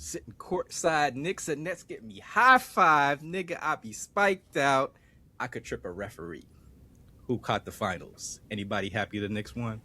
sitting courtside, Knicks and Nets get me high five, nigga. I be spiked out. I could trip a referee. Who caught the finals? Anybody happy the Knicks won?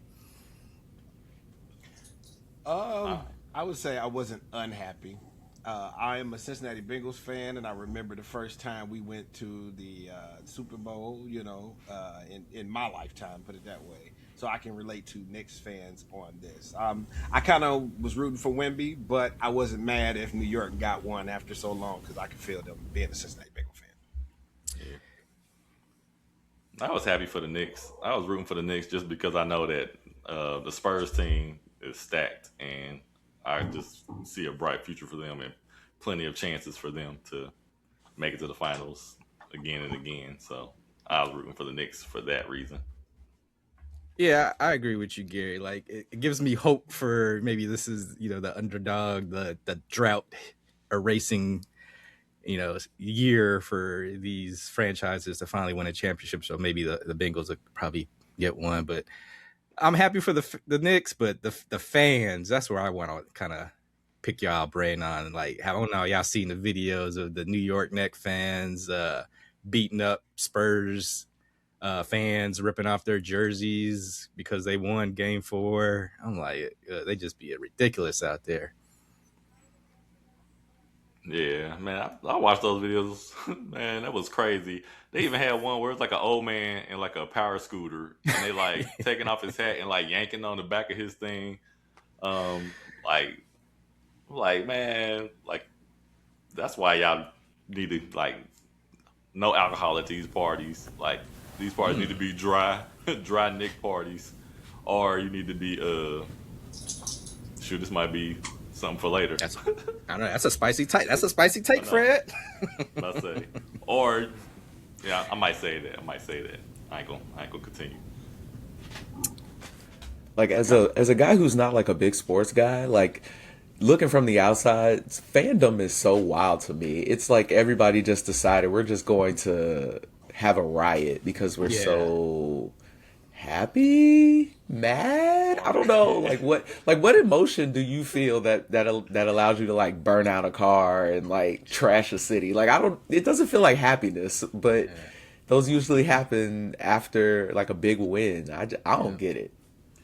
Um, I would say I wasn't unhappy. I am a Cincinnati Bengals fan, and I remember the first time we went to the Super Bowl. In my lifetime, put it that way. So I can relate to Knicks fans on this. I kind of was rooting for Wemby, but I wasn't mad if New York got one after so long because I could feel them being a Cincinnati Bengals fan. Yeah. I was happy for the Knicks. I was rooting for the Knicks just because I know that the Spurs team is stacked, and I just see a bright future for them and plenty of chances for them to make it to the finals again and again. So I was rooting for the Knicks for that reason. Yeah, I agree with you, Gary. Like it gives me hope for maybe this is the underdog, the drought erasing year for these franchises to finally win a championship. So maybe the Bengals will probably get one, but I'm happy for the Knicks. But the fans, that's where I want to kind of pick y'all brain on. Like, I don't know, y'all seen the videos of the New York Knicks fans beating up Spurs fans, ripping off their jerseys because they won Game 4. I'm like, they just be ridiculous out there. Yeah, man, I watched those videos. Man, that was crazy. They even had one where it's like an old man in like a power scooter, and they like taking off his hat and like yanking on the back of his thing. Um, like, man, like that's why y'all need to like no alcohol at these parties. Like these parties need to be dry, dry Nick parties, or you need to be shoot. This might be something for later. I don't know. That's a spicy take. That's a spicy take, Fred. I say, or yeah, I might say that. I ain't gonna continue. Like as a guy who's not like a big sports guy, like looking from the outside, fandom is so wild to me. It's like everybody just decided we're just going to have a riot because we're so happy, mad. I don't know, what emotion do you feel that allows you to like burn out a car and like trash a city? Like it doesn't feel like happiness, but those usually happen after like a big win. I don't get it.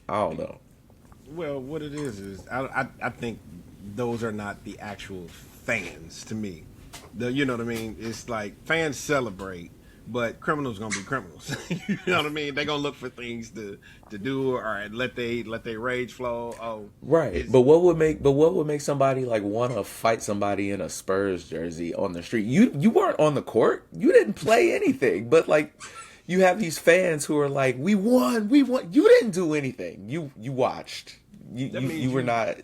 I don't know. Well, what it is I think those are not the actual fans to me. You know what I mean? It's like fans celebrate, but criminals gonna be criminals. You know what I mean? They gonna look for things to do or let they rage flow. Oh, right. But what would make somebody like want to fight somebody in a Spurs jersey on the street? You weren't on the court. You didn't play anything. But like you have these fans who are like, we won. You didn't do anything. You watched. You were not.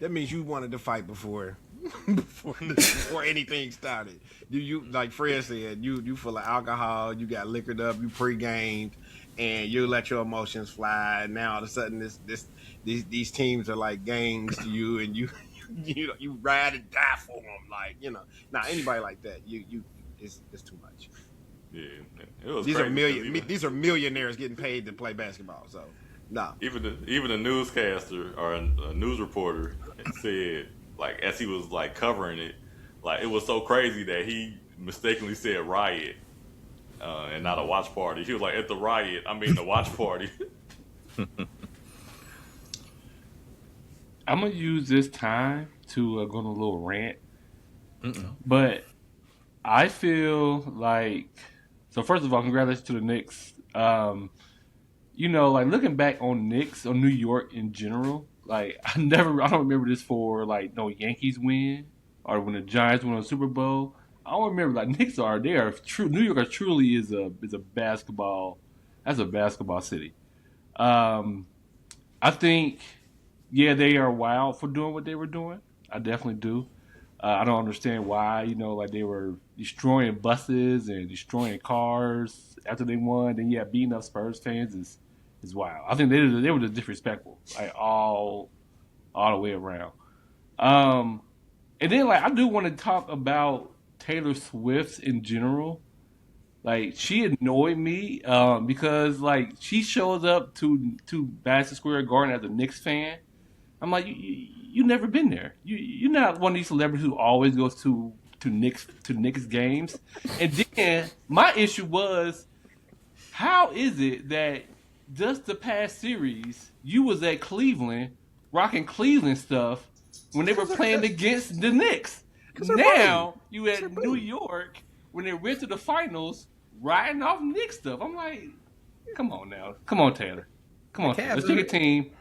That means you wanted to fight before before anything started. You like Fred said, you full of alcohol, you got liquored up, you pre-gamed, and you let your emotions fly. And now all of a sudden, these teams are like gangs to you, and you ride and die for them. Like now anybody like that, it's too much. Yeah, it was. These are millionaires getting paid to play basketball. So no. Even a newscaster or a news reporter said, like, as he was like covering it, like it was so crazy that he mistakenly said riot and not a watch party. He was like, at the riot, I mean the watch party. I'm gonna use this time to go on a little rant, but I feel like first of all, congratulations to the Knicks. Like looking back on Knicks, on New York in general, like I don't remember this for like no Yankees win or when the Giants won a Super Bowl. I don't remember like Knicks they are true. New York truly is a basketball. That's a basketball city. I think they are wild for doing what they were doing. I definitely do. I don't understand why like they were destroying buses and destroying cars after they won. Then beating up Spurs fans is wild. I think they were just disrespectful, like all the way around. And then like I do want to talk about Taylor Swift in general. Like she annoyed me because like she shows up to Madison Square Garden as a Knicks fan, I'm like, you never been there. You're not one of these celebrities who always goes to Knicks games. And then my issue was, how is it that just the past series you was at Cleveland rocking Cleveland stuff when they were playing against the Knicks? Now you at New York when they went to the finals riding off Knicks stuff. I'm like, come on now. Come on, Taylor. Come on, Taylor. Let's take a team.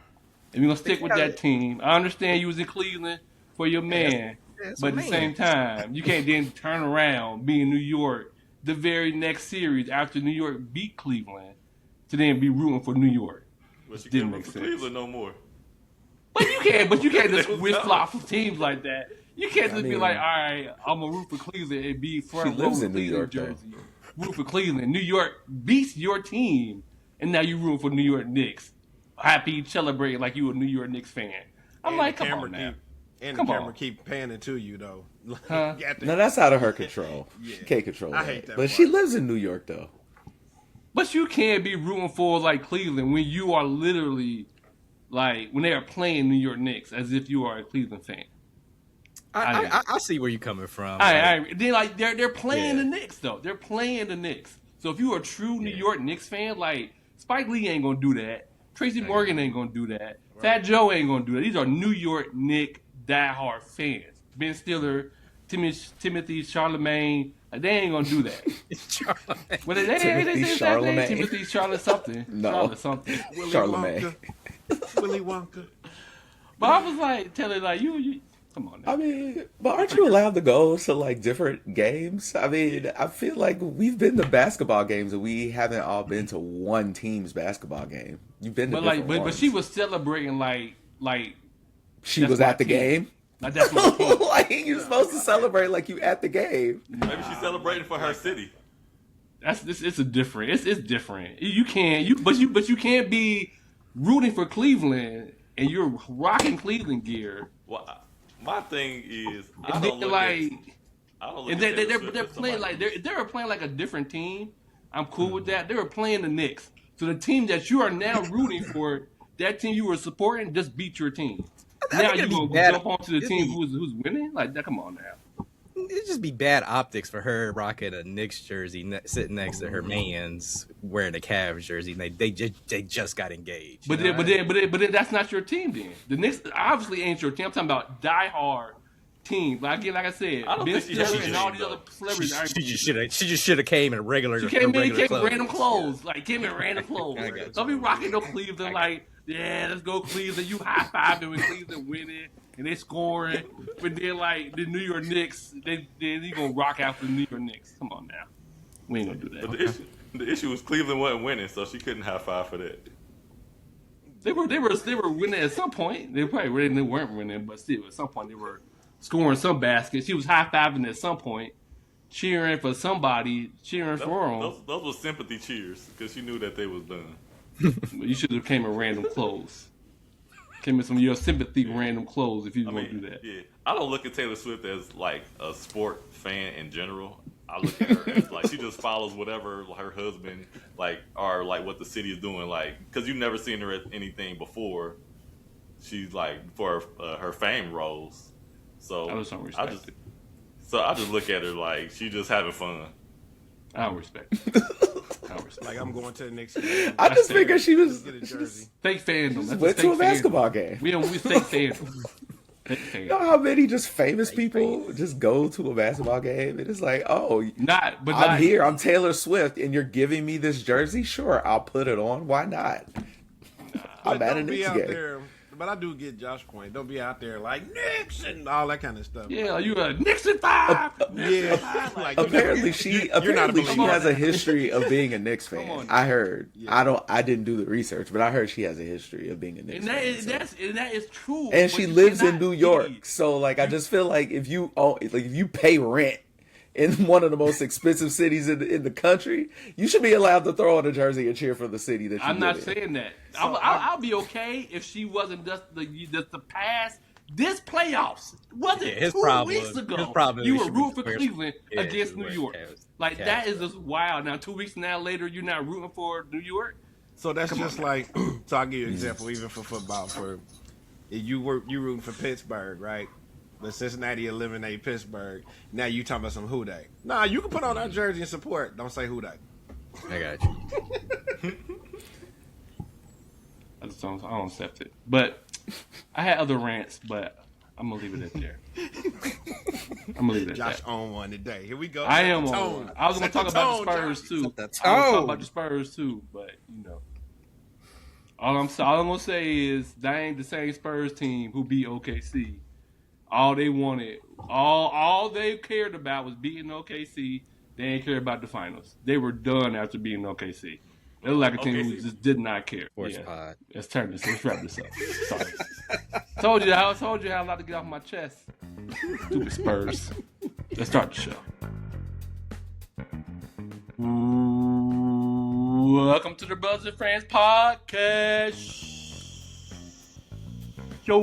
And we're going to stick with that team. I understand you was in Cleveland for your man. But at the same time, you can't then turn around, be in New York the very next series after New York beat Cleveland to then be rooting for New York. But you can't root for Cleveland no more. But you can't just switch flop for teams like that. You can't just be like, all right, I'm going to root for Cleveland and be front row in New York jersey. Root for Cleveland. New York beats your team, and now you root for New York Knicks. Happy, celebrating like you a New York Knicks fan. I'm like, come on now. And the camera keep panning to you, though. No, that's out of her control. Yeah. She can't control that. I hate that. But she lives in New York, though. But you can't be rooting for, like, Cleveland when you are literally, like, when they are playing New York Knicks as if you are a Cleveland fan. I see where you're coming from. They're playing the Knicks, though. They're playing the Knicks. So if you're a true New York Knicks fan, like, Spike Lee ain't going to do that. Tracy Morgan ain't going to do that. Right. Fat Joe ain't going to do that. These are New York Knicks diehard fans. Ben Stiller, Timothy Charlemagne, they ain't gonna do that. Timothy Charlemagne. Timothy Charlotte something. No. Charlotte something. Charlemagne. Willy Wonka. But I was like, telling like you come on now. I mean, but aren't you allowed to go to like different games? I mean, I feel like we've been to basketball games and we haven't all been to one team's basketball game. You've been to different ones. But she was celebrating like she was at the game. Like that's what like you're supposed to celebrate like you at the game. Maybe she's celebrating for her city. It's different. You can't be rooting for Cleveland and you're rocking Cleveland gear. Well, my thing is, they're playing like they were playing like a different team. I'm cool with that. They were playing the Knicks, so the team that you are now rooting for, that team you were supporting, just beat your team. Now you gonna jump onto the team who's winning? Like that? Come on now. It'd just be bad optics for her rocking a Knicks jersey, sitting next to her man's wearing a Cavs jersey, and they just got engaged. But then that's not your team. Then the Knicks obviously ain't your team. I'm talking about diehard team. Like I said, Ben Stiller and all these other celebrities. She just should have came in regular. She came in random clothes. Like came in random clothes. Don't be rocking no Cleveland like. Yeah, let's go Cleveland. You high-fiving when Cleveland winning and they scoring. But then, like, the New York Knicks, then you going to rock out for the New York Knicks. Come on now. We ain't going to do that. But the issue was Cleveland wasn't winning, so she couldn't high-five for that. They were winning at some point. They weren't winning, but still, at some point, they were scoring some baskets. She was high-fiving at some point, cheering for somebody, cheering for them. Those were sympathy cheers because she knew that they was done. You should have came in random clothes. Came in some of your sympathy random clothes if you want to do that. Yeah, I don't look at Taylor Swift as like a sport fan in general. I look at her as like she just follows whatever her husband like or like what the city is doing. Like because you've never seen her at anything before. She's like for her fame roles. So I just look at her like she just having fun. I don't respect. Like I'm going to the next game. I just figured she was fake fandom. Just went to a basketball game. We fake fandom. You know how many just famous people just go to a basketball game and it's like, oh, I'm here. I'm Taylor Swift, and you're giving me this jersey. Sure, I'll put it on. Why not? I'm at a Knicks game. There, but I do get Josh's point. Don't be out there like Knicks and all that kind of stuff. Yeah, you a Knicks and 5. Yeah. Like, apparently she has a history of being a Knicks fan. I heard. Yeah. I didn't do the research, but I heard she has a history of being a Knicks fan. And that is true. And she lives in New York, so like I just feel like if you pay rent in one of the most expensive cities in the country, you should be allowed to throw on a jersey and cheer for the city that you I'm live not saying that. So I'll be okay if she wasn't just the past. This playoffs wasn't 2 weeks ago. You were rooting for Cleveland against New York. Like that is just wild. Now 2 weeks later, you're not rooting for New York. So that's just like. So I'll give you an example, even for football. You rooting for Pittsburgh, right? But Cincinnati eliminate Pittsburgh. Now you talking about some who they? Nah, you can put on our jersey and support. Don't say who they. I got you. I don't accept it. But I had other rants, but I'm gonna leave it at there. I'm gonna leave it at Josh that. on one today. Here we go. I am on one. I was gonna talk about the Spurs too. I was gonna talk about the Spurs too, but you know. All I'm gonna say is that ain't the same Spurs team who beat OKC. All they wanted, all they cared about was beating OKC. They ain't care about the finals. They were done after beating OKC. They look like a team who just did not care. Pod. Let's wrap this up. Sorry. told you I had a lot to get off my chest. Stupid Spurs. Let's start the show. Welcome to the Brothers and Friends podcast show.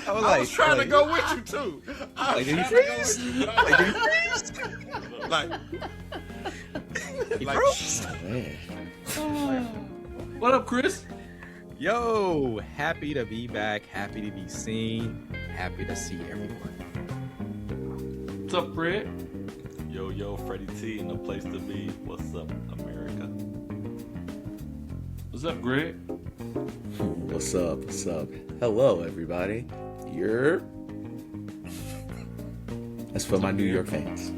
I was trying to go with you too. Did you freeze? He froze? What up, Chris? Yo, happy to be back. Happy to be seen. Happy to see everyone. What's up, Fred? Yo, Freddie T in the place to be. What's up, America? What's up, Greg? What's up? Hello, everybody. That's for my New York fans.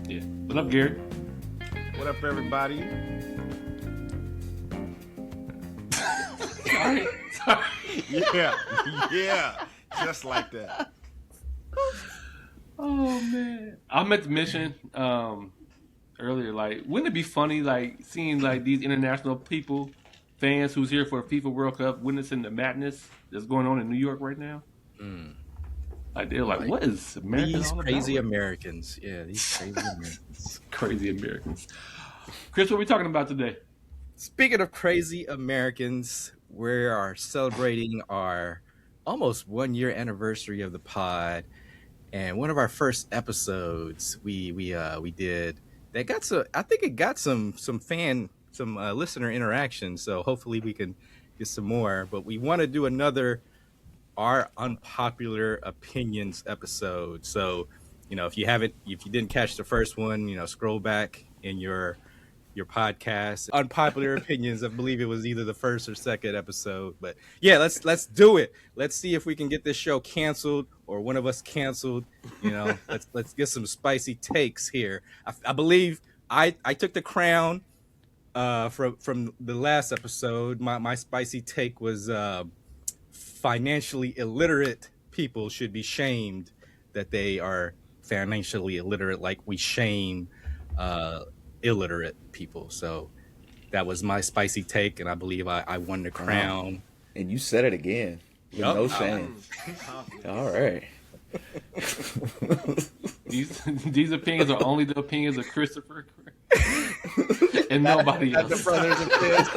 Yeah. What up, Gary? What up, everybody? Sorry. Yeah, just like that. Oh man, I meant to mention earlier. Like, wouldn't it be funny, like seeing like these international people, fans who's here for a FIFA World Cup, witnessing the madness that's going on in New York right now? Like they're like, what is America? These crazy Americans. Yeah, these crazy Americans. Crazy Americans. Chris, what are we talking about today? Speaking of crazy Americans, we are celebrating our almost 1 year anniversary of the pod, and one of our first episodes we did that got some listener interaction. So hopefully we can get some more. But we want to do our Unpopular Opinions episode. So, if you didn't catch the first one, scroll back in your podcast. Unpopular Opinions, I believe it was either the first or second episode. But yeah, let's do it. Let's see if we can get this show canceled or one of us canceled. Let's get some spicy takes here. I believe I took the crown from the last episode. My spicy take was financially illiterate people should be shamed that they are financially illiterate, like we shame illiterate people. So that was my spicy take, and I believe I won the crown. And you said it again with no shame. All right. These opinions are only the opinions of Christopher and nobody else. The brothers and kids.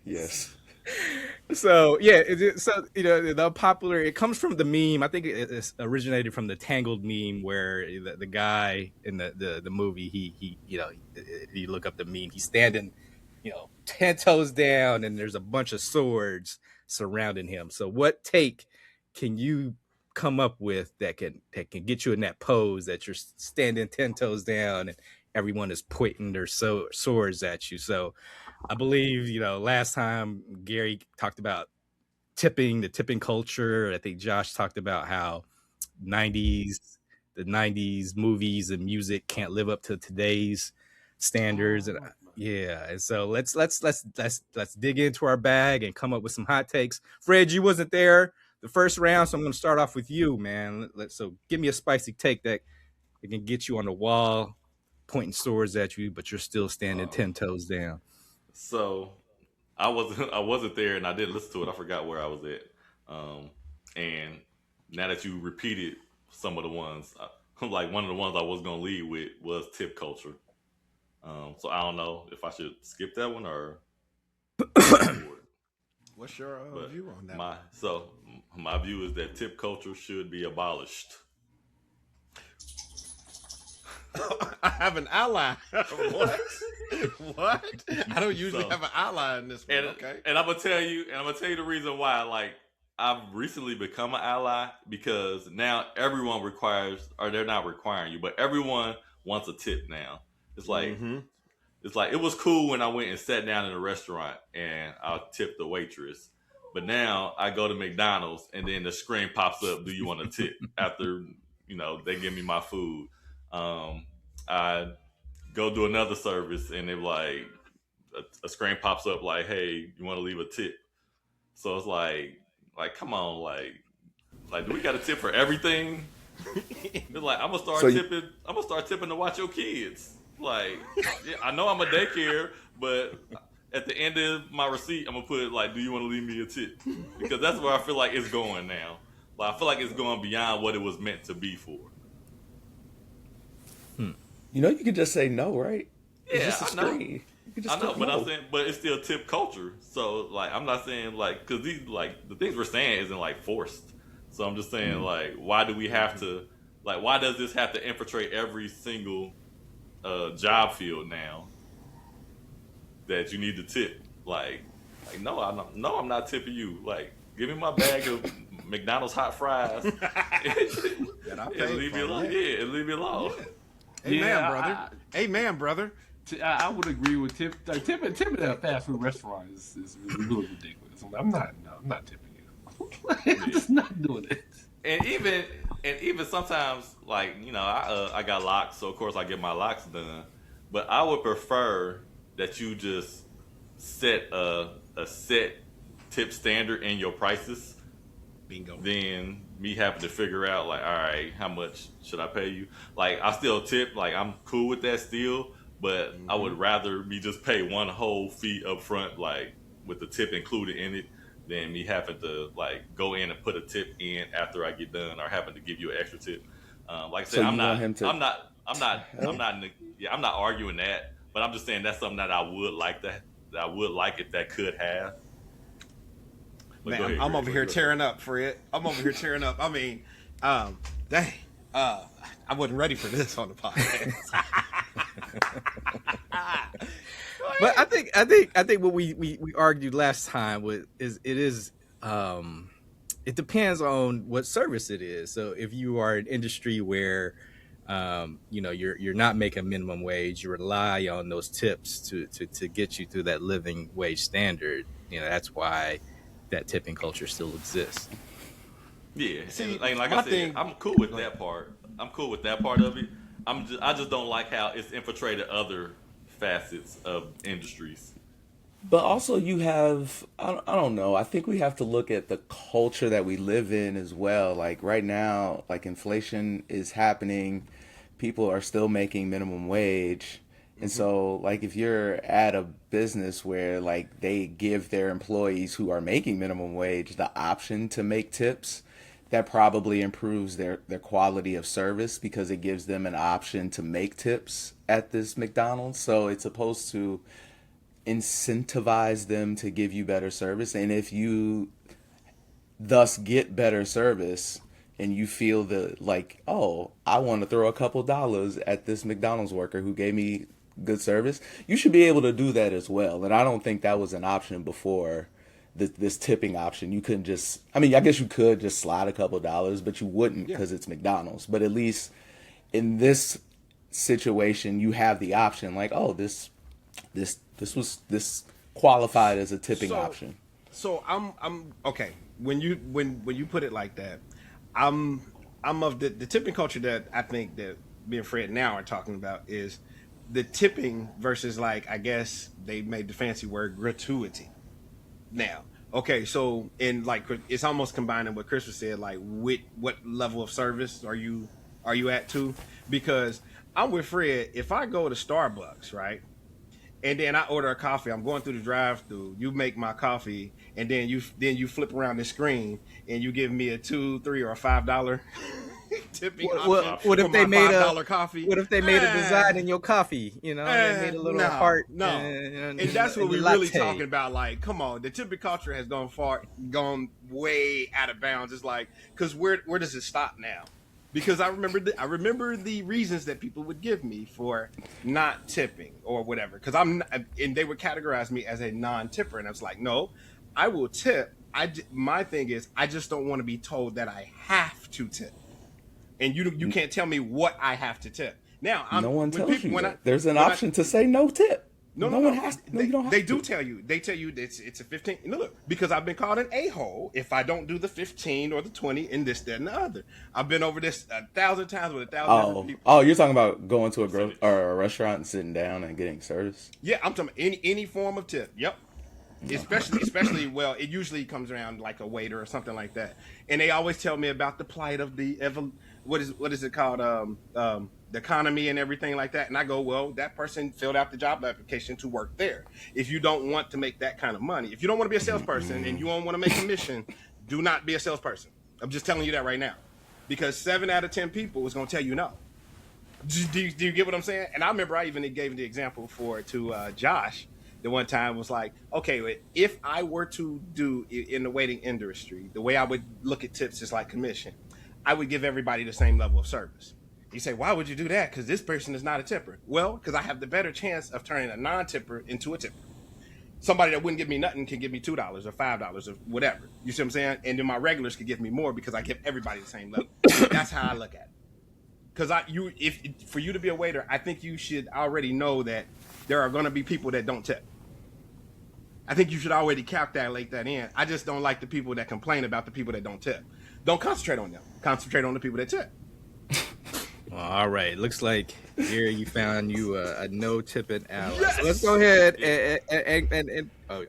Yes. So yeah, the Unpopular. It comes from the meme. I think it's originated from the Tangled meme, where the guy in the movie, he you look up the meme, he's standing, 10 toes down, and there's a bunch of swords surrounding him. So what take can you come up with that can get you in that pose that you're standing 10 toes down and everyone is pointing their swords at you? So I believe, last time Gary talked about the tipping culture. I think Josh talked about how the 90s movies and music can't live up to today's standards. And and so let's dig into our bag and come up with some hot takes. Fred, you wasn't there the first round, so I'm going to start off with you, man. So give me a spicy take that can get you on the wall, pointing swords at you, but you're still standing 10 toes down. So I wasn't there, and I didn't listen to it. I forgot where I was at. And now that you repeated some of the ones, like one of the ones I was gonna lead with was tip culture. So I don't know if I should skip that one or. What's your view on that? My view is that tip culture should be abolished. I have an ally. What? What? I don't usually So, have an ally in this one. and Okay. and I'm gonna tell you, the reason why. Like, I've recently become an ally because now everyone requires, or they're not requiring you, but everyone wants a tip now. It's like Mm-hmm. it was cool when I went and sat down in a restaurant and I tipped the waitress. But now I go to McDonald's and then the screen pops up, do you want a tip? After, they give me my food. I go do another service and they're like, a screen pops up like, hey, you want to leave a tip? So it's like, come on, like, do we got a tip for everything? It's like, I'm gonna So start tipping. I'm gonna start tipping to watch your kids. Like, yeah, I know I'm a daycare, but at the end of my receipt, I'm gonna put like, "Do you want to leave me a tip?" Because that's where I feel like it's going now. Like, I feel like it's going beyond what it was meant to be for. you could just say no, right? It's Yeah, just a I know. screen. You could just I know, click but I'm no. saying, but it's still tip culture. So, like, I'm not saying like, because these like the things we're saying isn't like forced. So I'm just saying like, why do we have to? Like, why does this have to infiltrate every single job field now that you need to tip? Like, no, I'm not tipping you. Like, give me my bag of McDonald's hot fries That I and paid leave me for. alone. Yeah, and leave me alone. Amen, Yeah, brother. Amen, brother. I would agree with tipping at a fast food restaurant is really ridiculous. I'm not tipping you. I'm just not doing it. And even sometimes, like, I got locks, so of course I get my locks done. But I would prefer that you just set a set tip standard in your prices Bingo. than me having to figure out like, all right, how much should I pay you? Like, I still tip, like, I'm cool with that still, but I would rather me just pay one whole fee up front, like with the tip included in it, than me having to like go in and put a tip in after I get done, or having to give you an extra tip. Like I So said, you want him to I'm not, yeah, I'm not arguing that, but I'm just saying that's something that I would like if that could have. But go Man, ahead, I'm Greg. over here tearing up, Fred. I'm over here tearing up. I mean, dang. I wasn't ready for this on the podcast. But I think what we argued last time it depends on what service it is. So if you are an industry where you're not making minimum wage, you rely on those tips to get you through that living wage standard. That's why that tipping culture still exists. Yeah, See, and like my I said, thing- I'm cool with that part. I'm cool with that part of it. I just don't like how it's infiltrated other facets of industries. But also, you have, I don't know, I think we have to look at the culture that we live in as well. Like right now, like inflation is happening, people are still making minimum wage. And so, like, if you're at a business where, like, they give their employees who are making minimum wage the option to make tips, that probably improves their quality of service because it gives them an option to make tips at this McDonald's. So it's supposed to incentivize them to give you better service. And if you thus get better service and you feel like, oh, I want to throw a couple dollars at this McDonald's worker who gave me good service, you should be able to do that as well. And I don't think that was an option before this tipping option. You couldn't just, I mean, I guess you could just slide a couple dollars, but you wouldn't because it's McDonald's. But at least in this situation, you have the option like, oh, this qualified as a tipping option. So I'm okay. When you put it like that, I'm of the tipping culture that I think that me and Fred now are talking about is the tipping versus, like, I guess they made the fancy word gratuity. Now, okay, so in like it's almost combining what Chris said, like with what level of service are you at too? Because I'm with Fred. If I go to Starbucks, right, and then I order a coffee, I'm going through the drive-through. You make my coffee, and then you flip around the screen and you give me a $2, $3, or a $5 tipping option. What if for they my made $5 coffee? What if they made a design in your coffee? They made a little heart. No, and that's what we're really talking about. Like, come on, the tipping culture has gone way out of bounds. It's like, because where does it stop now? because I remember the reasons that people would give me for not tipping or whatever. Because and they would categorize me as a non-tipper, and I was like, no, I will tip. My thing is, I just don't want to be told that I have to tip, and you can't tell me what I have to tip. Now, No one when tells people you when I that. There's an when I option to say no tip. no, No no, one no. has. No, you don't have They to. do tell you. They tell you it's a 15. No, look, because I've been called an a-hole if I don't do the 15 or the 20 and this, that, and the other. I've been over this 1,000 times with 1,000 different people. Oh, you're talking about going to or a restaurant and sitting down and getting service. Yeah, I'm talking any form of tip. Yep. Especially well, it usually comes around like a waiter or something like that, and they always tell me about the plight of what is it called the economy and everything like that, and I go, well, that person filled out the job application to work there. If you don't want to make that kind of money, if you don't want to be a salesperson and you don't want to make commission, do not be a salesperson. I'm just telling you that right now, because 7 out of 10 people is going to tell you no. Do you get what I'm saying? And I remember I even gave the example to Josh. The one time was like, okay, if I were to do in the waiting industry, the way I would look at tips is like commission. I would give everybody the same level of service. You say, why would you do that? Because this person is not a tipper. Well, because I have the better chance of turning a non-tipper into a tipper. Somebody that wouldn't give me nothing can give me $2 or $5 or whatever. You see what I'm saying? And then my regulars could give me more because I give everybody the same level. That's how I look at it. Because if for you to be a waiter, I think you should already know that there are going to be people that don't tip. I think you should already calculate that in. I just don't like the people that complain about the people that don't tip. Don't concentrate on them. Concentrate on the people that tip. Well, all right. Looks like here you found you a no tipping ally. Yes! So let's go ahead and I'm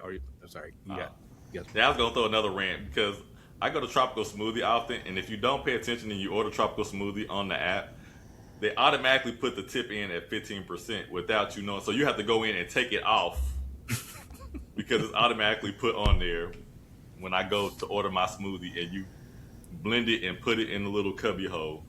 sorry. You got. Yeah, I was gonna throw another rant because I go to Tropical Smoothie often, and if you don't pay attention and you order Tropical Smoothie on the app, they automatically put the tip in at 15% without you knowing. So you have to go in and take it off because it's automatically put on there when I go to order my smoothie, and you blend it and put it in the little cubby hole.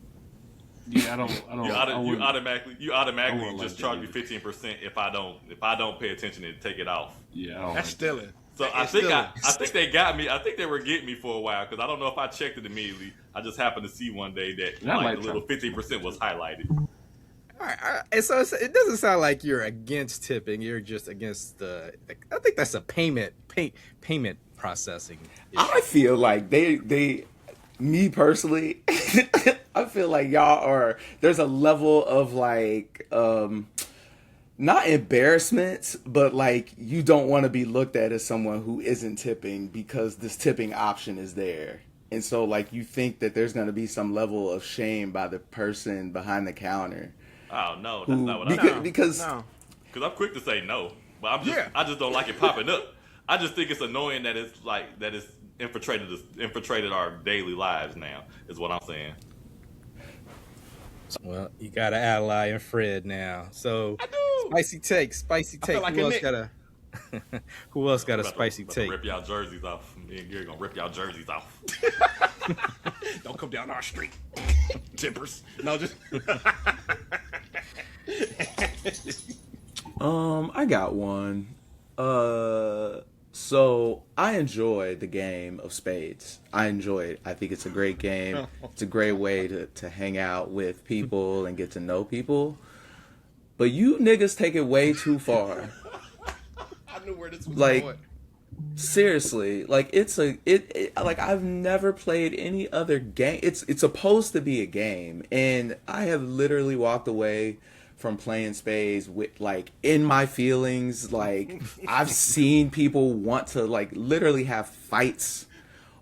Yeah, I don't. You automatically wouldn't just like charge that me 15% if I don't pay attention and take it off. Yeah, I don't That's like stealing. So I think they got me. I think they were getting me for a while because I don't know if I checked it immediately. I just happened to see one day that I the little 15% was highlighted. All right, and so it doesn't sound like you're against tipping. You're just against the. I think that's a payment processing issue. I feel like they me personally, I feel like y'all are, there's a level of like, not embarrassment, but like you don't want to be looked at as someone who isn't tipping because this tipping option is there. And so like you think that there's going to be some level of shame by the person behind the counter. Oh no, that's not what I mean. Because No. Because I'm quick to say no, but Yeah. I just don't like it popping up. I just think it's annoying that it's infiltrated our daily lives now. Is what I'm saying. Well, you got an ally in Fred now. So I do. spicy take. feel like Who a else Nick. got a? Who else got a About to- spicy about to take? Rip y'all jerseys off. Me and Gary gonna rip y'all jerseys off. Don't come down our street. Tippers. No, just. I got one. So I enjoy the game of spades. I enjoy it. I think it's a great game. It's a great way to hang out with people and get to know people. But you niggas take it way too far. I knew where this was Like, going. seriously, like like I've never played any other game. It's supposed to be a game, and I have literally walked away from playing spades with like in my feelings. Like I've seen people want to like literally have fights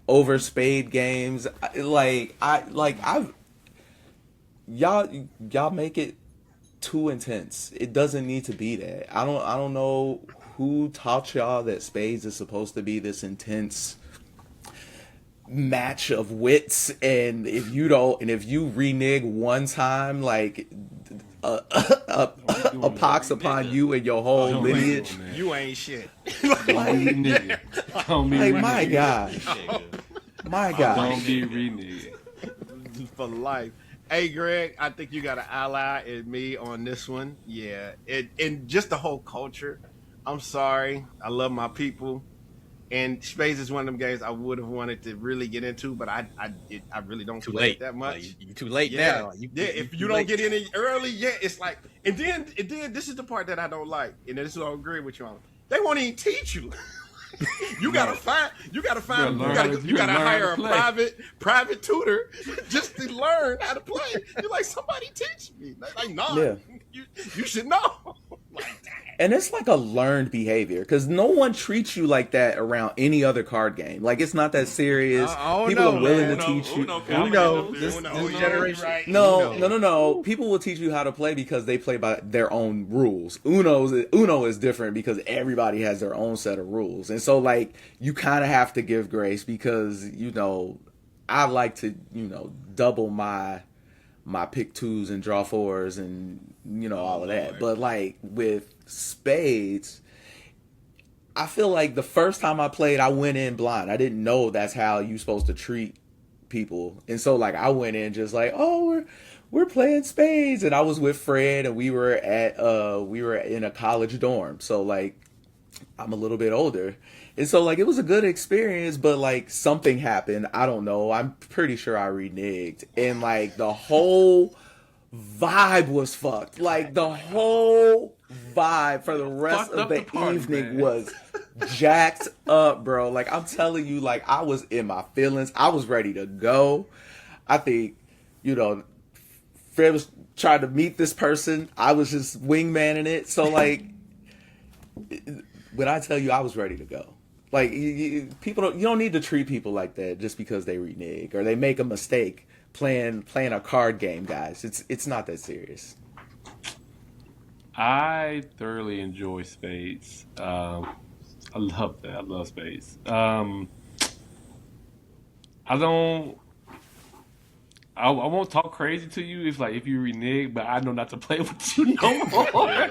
over spade games. I've y'all make it too intense. It doesn't need to be that. I don't know who taught y'all that spades is supposed to be this intense match of wits, and if you renege one time, like a pox upon you and your whole Don't lineage. renege, man. You ain't shit. Like, Nigga. Don't be like reneging. my God, my God. Don't be reneging. For life. Hey, Greg, I think you got an ally in me on this one. Yeah, and just the whole culture. I'm sorry. I love my people, And Spades is one of them games I would have wanted to really get into, but I really don't Too play it late. that Like, much. you too late Yeah, now. yeah. If too you don't late. get in it early, yeah, it's like, and then this is the part that I don't like, and this is what I agree with you on. They won't even teach you. You gotta find. You gotta hire a private tutor just to learn how to play. You're like, somebody teach me. They're like, nah, Yeah. you should know. Like, And it's like a learned behavior because no one treats you like that around any other card game. Like it's not that serious. People are willing to teach you. This generation. right. No. People will teach you how to play because they play by their own rules. Uno is different because everybody has their own set of rules, and so like you kind of have to give grace because I like to double my pick twos and draw fours and all of that. But like with spades, I feel like the first time I played, I went in blind. I didn't know that's how you supposed to treat people, and so like I went in just like, oh, we're playing spades, and I was with Fred, and we were in a college dorm, so like I'm a little bit older. And so, like, it was a good experience, but, like, something happened. I don't know. I'm pretty sure I reneged. And, like, the whole vibe was fucked. Like, the whole vibe for the rest of the evening was jacked up, bro. Like, I'm telling you, like, I was in my feelings. I was ready to go. I think, Fred was trying to meet this person. I was just wingmanning it. So, like, when I tell you I was ready to go. Like, you don't need to treat people like that just because they renege or they make a mistake playing a card game, guys. It's not that serious. I thoroughly enjoy spades. I love that. I love spades. I won't talk crazy to you if you renege, but I know not to play with you no more.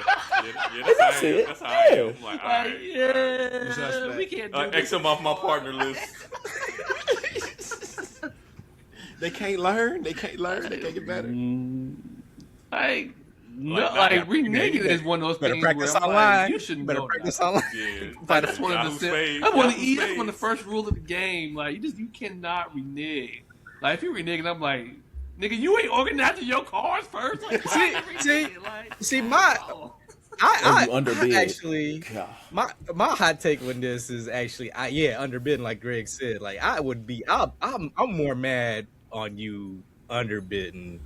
That's it. That's how I am. Like, all right. We can't do X him off my partner list. they can't learn. They can't get better. Like, Like, reneging is one of those Better things practice where I'm online. like, you should Better know practice that. online. Yeah. That's one Got of some the spades. that's Got one some of the spades. first rules of the game. Like you cannot renege. Like if you renege, I'm like, nigga, you ain't organizing your cards first. Like, See, I you underbid. actually God. my hot take on this is actually underbid, like Greg said. Like I would be, I'm more mad on you underbidding,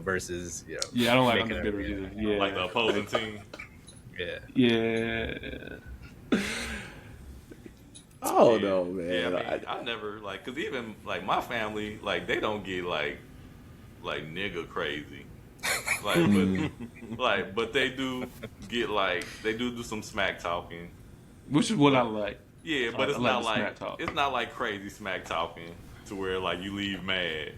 versus yeah, I don't like making a- underbidders either. Yeah, Like the opposing team. yeah. Yeah. Oh no, man. Yeah, I never because even like my family, like they don't get like nigga crazy. But they do get they do some smack talking. Which is what I like. Yeah, but I it's like not the smack talk. it's not like crazy smack talking to where like you leave mad.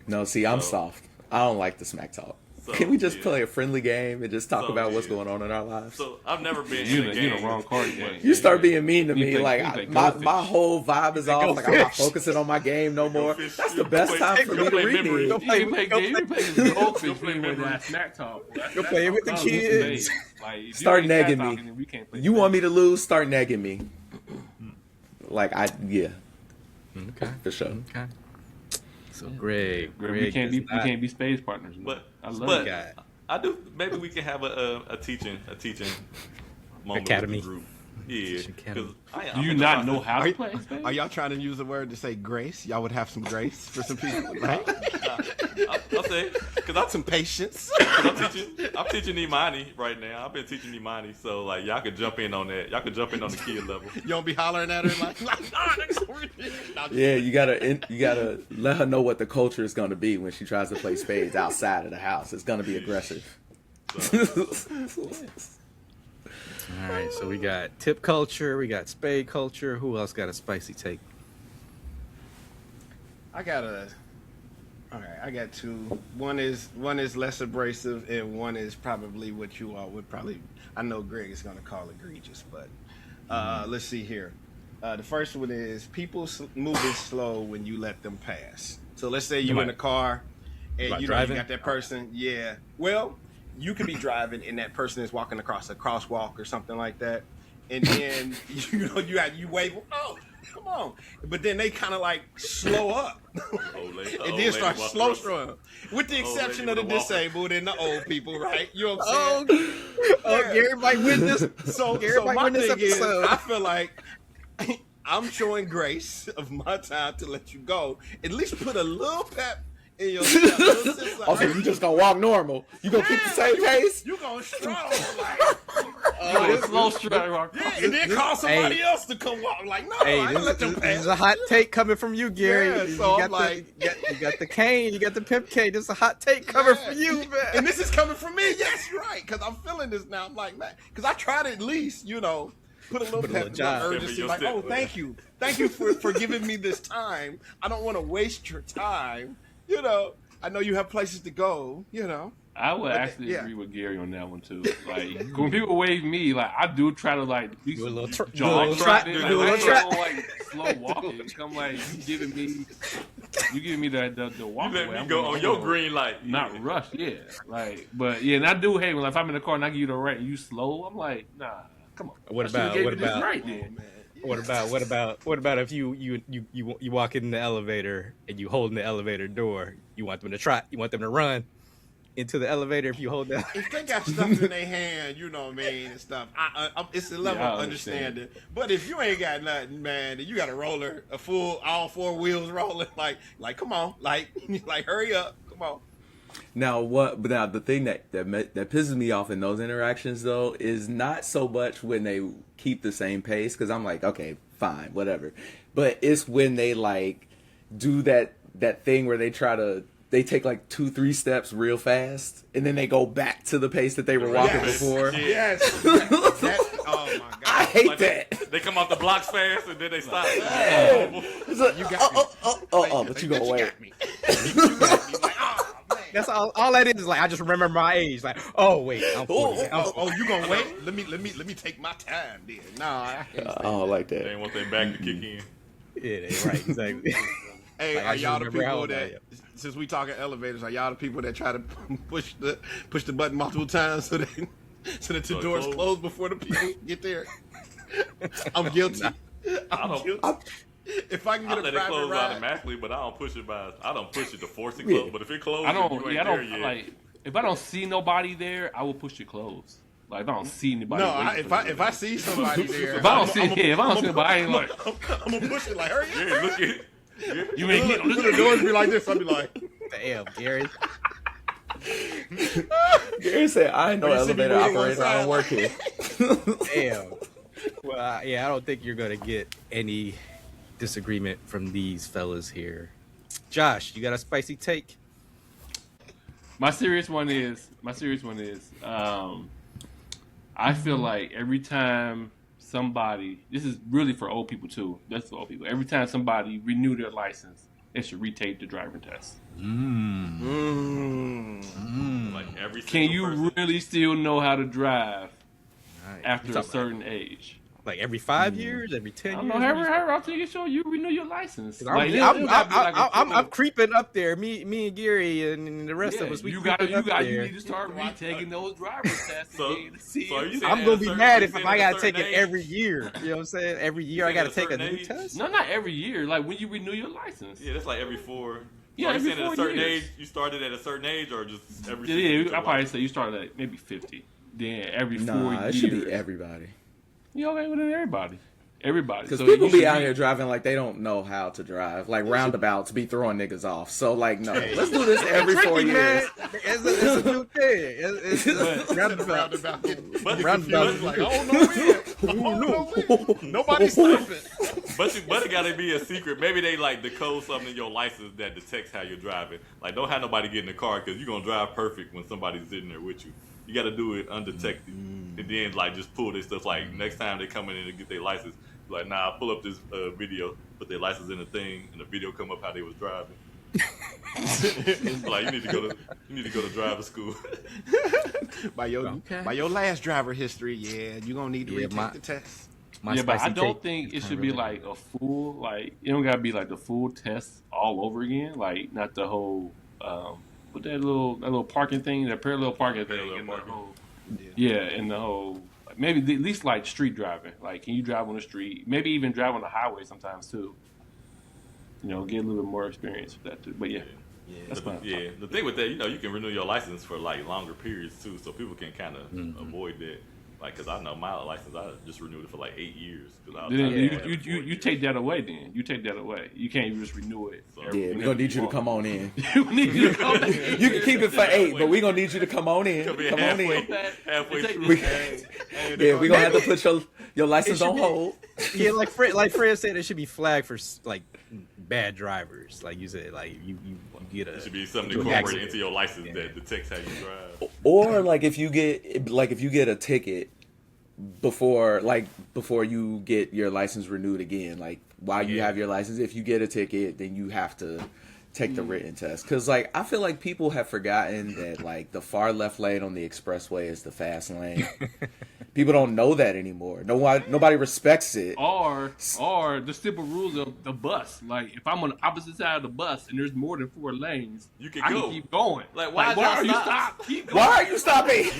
No, see, I'm So- soft. I don't like the smack talk. So, Can we just yeah. play a friendly game and just talk So, about what's yeah. going on in our lives? So I've never been You in a in the game. wrong card game. You start being mean to You me, play- like you play my goldfish. whole vibe is off. Like I'm not focusing on my game no more. fish. That's You the best play- time for you me to play read memory. it. You can play goldfish play when memory. that smack talk. Go play with the kids. Like, if you Start ain't smack negging talking, me. then we can't play You spades. want me to lose? Start negging me. Okay. For sure. Okay. So Greg, We can't does be not- we can't be spades partners. Man. But I love but it. guy. I do. Maybe we can have a teaching moment Academy. with the group. Yeah, Academy. because Do you not know how to play spades? Are y'all trying to use the word to say grace? Y'all would have some grace for some people, right? I'll say because Some patience. I'm teaching Imani right now. I've been teaching Imani, so like y'all could jump in on that. Y'all could jump in on the kid level. You don't be hollering at her like nah, that's weird. Yeah, you gotta let her know what the culture is gonna be when she tries to play spades outside of the house. It's gonna be aggressive. All right, so we got tip culture, we got spade culture. Who else got a spicy take? I got two. One is less abrasive, and one is probably what you all would probably. I know Greg is going to call egregious, but let's see here. The first one is people moving slow when you let them pass. So let's say you're in a car, and About you driving? got that person. Yeah. Well, you could be driving, and that person is walking across a crosswalk or something like that, and then you wave. Oh, come on! But then they kind of like slow up, and then start slow strolling. With the exception of the disabled and the old people, right? You know what I'm saying? Gary might win this. So my thing is, I feel like I'm showing grace of my time to let you go. At least put a little pep in your step. Also, you just gonna walk normal. You gonna keep the same pace. You gonna stroll it's slow stride. Yeah, and then call somebody else to come walk. Like, no, Hey, I ain't let them pass. this is a hot take coming from you, Gary. Yeah, you so got I'm like, you got the cane, you got the pimp cane. This is a hot take coming from you, man. And this is coming from me. Yes, you're right. Because I'm feeling this now. I'm like, man, because I try to at least, put a little pep, a little urgency. Like, oh, thank you for giving me this time. I don't want to waste your time. I know you have places to go. I would actually agree with Gary on that one too. Like when people wave me, like I do try to like do a little trot, slow walking. I'm like you giving me the walk. You let me go on your green light, not rush. Yeah, but and I do hate when like, if I'm in the car and I give you the right and you slow. I'm like, nah, come on. What about right then? What about if you walk in the elevator and you hold in the elevator door? You want them to trot. You want them to run into the elevator if you hold that. If they got stuff in their hand, you know what I mean, and stuff. It's a level of understanding. But if you ain't got nothing, man, you got a roller, all four wheels rolling, like come on, like hurry up, come on. Now the thing that pisses me off in those interactions though is not so much when they keep the same pace, because I'm like, okay, fine, whatever. But it's when they like do that thing where they take like 2-3 steps real fast and then they go back to the pace that they were walking before. Yes. Oh my god. I hate that. They come off the blocks fast and then they stop. You got me. But you gonna wait. You got me. Like, That's all that is. Like I just remember my age. Like, oh wait, I'm 40. You gonna wait? Let me take my time then. No, I can't. I don't like that. They want their back to kick in. Yeah, right, exactly. Hey, Like, are y'all the remember people that, since we talking elevators, are y'all the people that try to push the button multiple times so that the doors close before the people get there? I'm guilty. I'm guilty. If I can get I let a it private close ride, automatically, but I don't push it to force it close. But if it closes, I don't yet. like if I don't see nobody there, I will push it close. Like if I don't see anybody. No, if I see somebody there, if I don't see nobody, I ain't like I'm gonna push it like hurry up. Yeah, look at you ain't getting The doors be like this. I'll be like, Damn, Gary. Gary said, I ain't no elevator operator. I don't work here. Damn. Well, I don't think you're gonna get any disagreement from these fellas here. Josh, you got a spicy take? My serious one is I feel like every time somebody, this is really for old people too, that's for old people, every time somebody renew their license, they should retake the driving test. like every Can you person. really still know how to drive after a certain age? Like every 5 years, every 10 years? I don't know. How till you renew your license. I'm creeping up there. Me and Gary and the rest of us. You need to start retaking those driver's tests. I'm gonna be mad if I gotta take it every year. You know what I'm saying? Every year I gotta take a new test. No, not every year. Like when you renew your license. Yeah, that's like every 4. Yeah, every 4 at a certain years. age. You started at a certain age, or just every? Yeah, I probably say you started at maybe 50. Then every 4 years. It should be everybody. You okay with everybody? Everybody. Because people be out here driving like they don't know how to drive. Like roundabouts be throwing niggas off. So like, no. Let's do this every 4 years. It's a new thing. It's roundabout. Roundabout. Like, no. Nobody's stopping. But it gotta be a secret. Maybe they like decode something in your license that detects how you're driving. Like, don't have nobody get in the car because you're gonna drive perfect when somebody's sitting there with you. You got to do it undetected, and then like just pull this stuff. Like next time they come in and get their license, like pull up this video, put their license in the thing, and the video come up how they was driving. Like you need to go to driver school. By your last driver history, you gonna need to retake the test. But I don't think it should be like a full, like it don't gotta be like the full test all over again. Like not the whole. With that little parking thing, that parallel parking thing, and the whole, and the whole maybe at least like street driving. Like, can you drive on the street? Maybe even drive on the highway sometimes too. You know, get a little bit more experience with that too. But yeah, that's fine. Yeah, the thing with that, you can renew your license for like longer periods too, so people can kind of avoid that. Like, cause I know my license, I just renewed it for like 8 years. You take that away. Then you take that away. You can't just renew it. So, Yeah, we're gonna need you to come on in. You need you to come in. You can keep it for 8, but we're gonna need you to come on in. Could be Come on in. halfway through. Yeah, we're gonna have to put your license on hold. Yeah, like Fred said, it should be flagged for like bad drivers. Like you said, like you get a. It should be something incorporated into your license that detects how you drive. Or like if you get a ticket before you get your license renewed again, like while you have your license, if you get a ticket, then you have to take the written test. Because like I feel like people have forgotten that like the far left lane on the expressway is the fast lane. People don't know that anymore. Nobody respects it. Or the simple rules of the bus. Like, if I'm on the opposite side of the bus and there's more than 4 lanes, You can I go. can keep going. Like, why are you stop? stop? Keep going. Why are you stopping?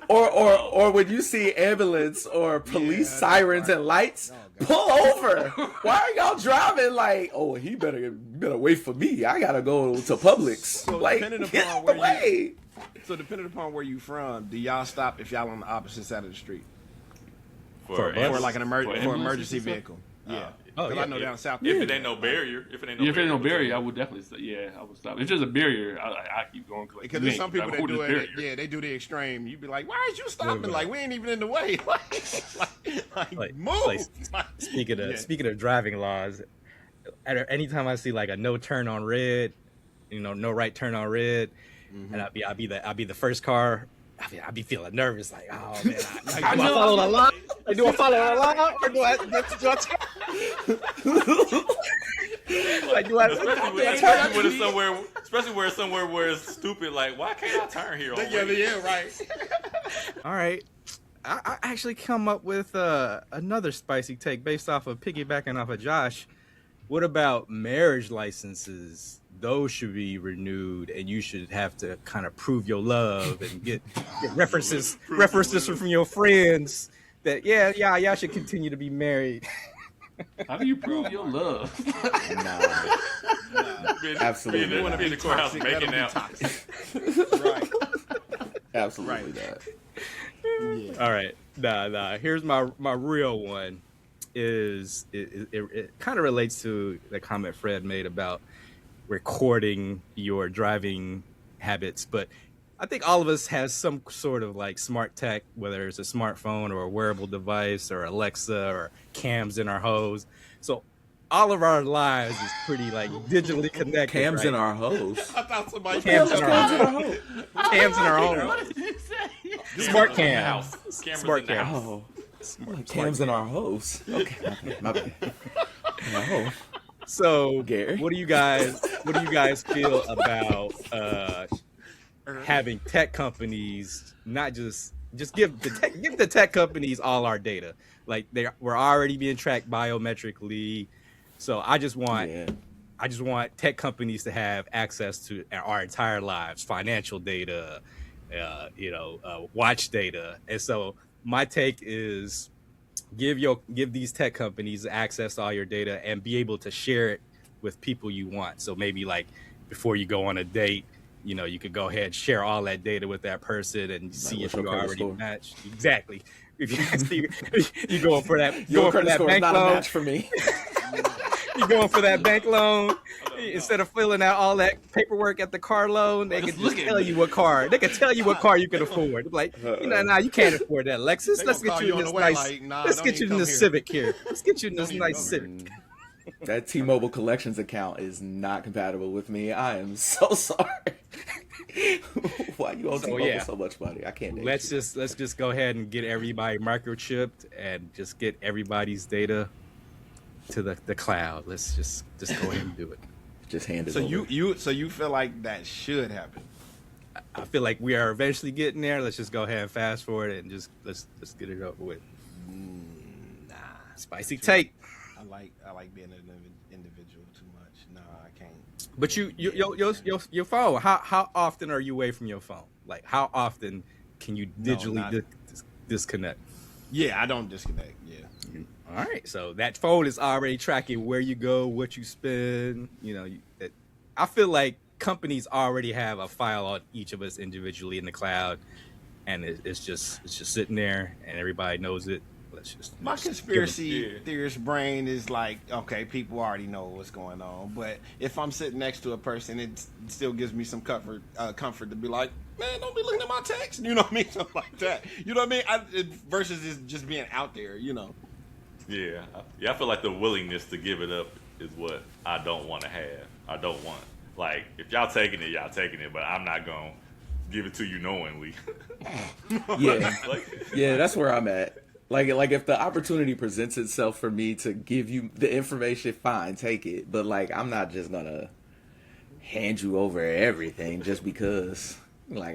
or when you see ambulance or police sirens and lights, pull over. Why are y'all driving like, oh, he better wait for me. I gotta go to Publix. So Like, depending get upon out the where way. So depending upon where you from, do y'all stop if y'all on the opposite side of the street For a bus? for like an For emergency ambulances and stuff? vehicle? Yeah. Oh, Because yeah, I know yeah. down south. If it ain't no barrier, If there's no barrier, I would definitely say, I would stop. If there's a barrier, I keep going. Because there's some people that do it. Yeah, they do the extreme. You'd be like, "Why is you stopping? Like we ain't even in the way. like move." Speaking of driving laws, anytime I see like a no turn on red, no right turn on red, and I'll be the first car. I'd be feeling nervous, like, oh man, do I follow the law? Do I follow the law, or do I especially where somewhere where it's stupid, like, why can't I turn here? Yeah, right. All right. I actually come up with another spicy take based off of piggybacking off of Josh. What about marriage licenses? Those should be renewed, and you should have to kind of prove your love and get references from your friends that y'all should continue to be married. How do you prove your love? Absolutely Being not. in the courthouse making out. Right. Absolutely not. Yeah. All right, nah. Here's my real one. It kind of relates to the comment Fred made about recording your driving habits, but I think all of us has some sort of like smart tech, whether it's a smartphone or a wearable device or Alexa or cams in our hose. So all of our lives is pretty like digitally connected. Cams right? in our hose. I thought somebody Cams in our home. Cams in our What home. did you say? Smart In the cams. house. Cameras Smart in the cams. house. Oh, cams in our hose. Okay, my bad. Oh. So, Gary? what do you guys feel about having tech companies not just give the tech companies all our data? Like we're already being tracked biometrically. So I just want tech companies to have access to our entire lives, financial data, watch data. And so my take is give these tech companies access to all your data and be able to share it with people you want. So maybe like before you go on a date, you could go ahead and share all that data with that person and see if you already matched. Exactly. If you going for that, Your going for credit that score is bank not a loan. match for me. You going for that bank loan instead of filling out all that paperwork at the car loan? They can just tell you what car. They can tell you what car you can afford. Like, you can't afford that Lexus. Let's get you in this nice. Let's get you in this Civic here. Let's get you in this nice Civic. That T-Mobile Collections account is not compatible with me. I am so sorry. Why you owe T-Mobile so much money? I can't. Let's just go ahead and get everybody microchipped and just get everybody's data to the cloud. Let's just go ahead and do it. Just hand it So over. so you feel like that should happen? I feel like we are eventually getting there. Let's just go ahead and fast forward and just let's get it over with. Nah. Spicy take. I like being an individual too much. Nah, I can't. But your phone. How often are you away from your phone? Like how often can you No, digitally not- disconnect? Yeah, I don't disconnect. Yeah. All right, so that phone is already tracking where you go, what you spend. I feel like companies already have a file on each of us individually in the cloud, and it's just sitting there, and everybody knows it. Let's just My give 'em- conspiracy theorist brain is like, okay, people already know what's going on, but if I'm sitting next to a person, it still gives me some comfort to be like, man, don't be looking at my text. You know what I mean? Something like that. You know what I mean? Versus it just being out there. Yeah, I feel like the willingness to give it up is what I don't want to have. I don't want, like, if y'all taking it, but I'm not gonna give it to you knowingly. Yeah, Like, yeah, that's where I'm at. Like if the opportunity presents itself for me to give you the information, fine, take it. But like, I'm not just gonna hand you over everything just because. Like,